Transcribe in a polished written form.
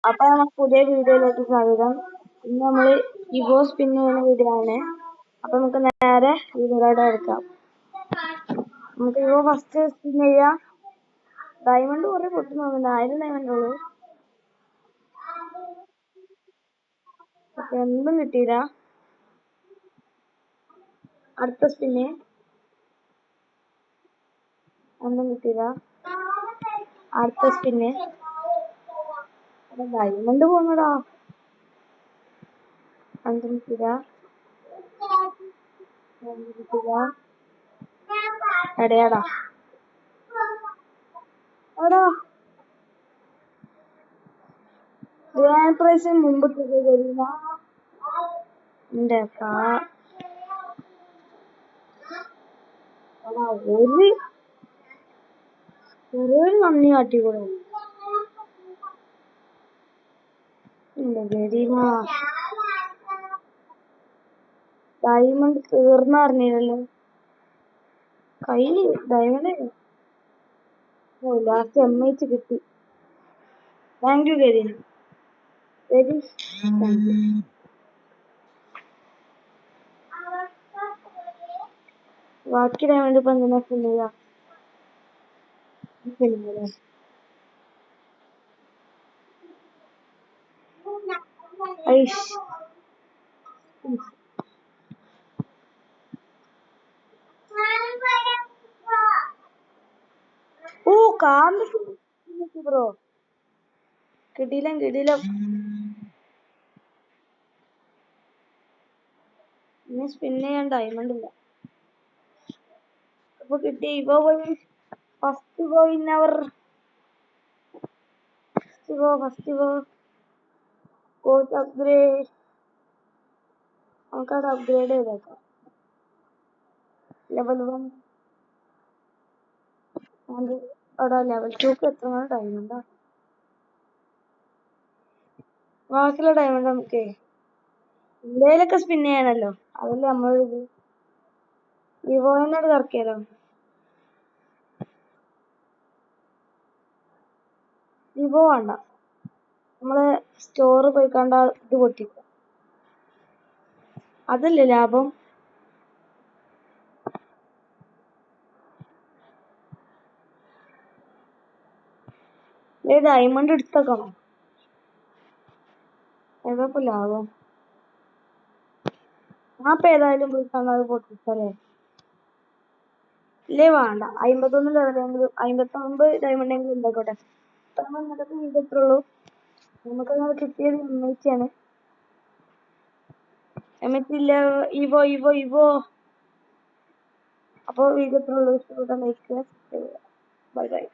അപ്പൊ നമുക്ക് പുതിയ വീഡിയോയിലേക്ക് സ്വാഗതം. ഇന്ന് നമ്മള് ഇവോ സ്പിൻ ചെയ്യുന്ന വീഡിയോ ആണ്. അപ്പൊ നമുക്ക് നേരെ വീഡിയോയിലോട്ട് എടുക്കാം. നമുക്ക് ഇവോ ഫസ്റ്റ് സ്പിൻ ചെയ്യാം. ഡയമണ്ട് കുറെ പൊട്ടുന്നുണ്ട്, 1000 ഡയമണ്ട് ഉള്ളൂ. എന്തും കിട്ടിയില്ല. അടുത്ത സ്പിന്ന് ഒന്നും കിട്ടിയില്ല. അടുത്ത സ്പിന്ന് ഡയമണ്ട് പോന്നടാ, ഒന്നും കിട്ടിയില്ല. എടയാടാ എടാ ഗ്രാൻഡ് പ്രൈസ് മുമ്പ് തരുന്ന ഒരു നന്ദി കാട്ടിക്കൂടെ ഡയമണ്ട് തീർന്ന അറിഞ്ഞില്ലല്ലോ. കയ്യില് ഡയമണ്ട് ലാസ്റ്റ് MH കിട്ടി. Thank you ഗരീന, very thank you. ബാക്കി ഡയമണ്ട് ഇപ്പൊ എന്തിനാ ഫില്ല് ഓ കാർന്ന് ബ്രോ കിടിലം. ഇനി സ്പിൻ ചെയ്യാൻ ഡയമണ്ട് ഇല്ല. അപ്പൊ കിട്ടിയ ഇവോ പോയി ഫസ്റ്റ് പോയിന്നവർ ഫസ്റ്റ് കോച്ച് അപ്ഗ്രേഡ് നമുക്കത് അപ്ഗ്രേഡ് ചെയ്തേക്കാം. ലെവൽ 1 അവിടെ ലെവൽ 2ക്ക് എത്ര ഡയമണ്ടാ. ബാക്കിയുള്ള ഡയമണ്ട് നമുക്ക് ഇന്ത്യയിലൊക്കെ സ്പിൻ ചെയ്യാനല്ലോ, അതല്ലേ നമ്മൾ വിവോനോട് കറക്കിയാലോ. വിവോ വേണ്ട, നമ്മള് സ്റ്റോറ് പോയി കണ്ട ഇത് പൊട്ടിക്കും, അതല്ലേ ലാഭം. ഡയമണ്ട് എടുത്തേക്കണം, ഏതാ ലാഭം. അപ്പൊ ഏതായാലും പോയി കാണാതെ പൊട്ടിച്ചല്ലേ. ഇല്ലേ വേണ്ട, 51 ലെവലെങ്കിലും 59 ഡയമണ്ട് എങ്കിലും ഉണ്ടായിക്കോട്ടെ. ഇന്നത്തെ വീഡിയോ എത്ര ഉള്ളൂ. നമുക്ക് കിട്ടിയത് MH ആണ്. MH ഇല്ല ഇവോ. അപ്പോൾ വീഡിയോ എത്ര ഉള്ളൂ. ഇഷ്ടപ്പെട്ട ലൈക്ക്, ബൈ.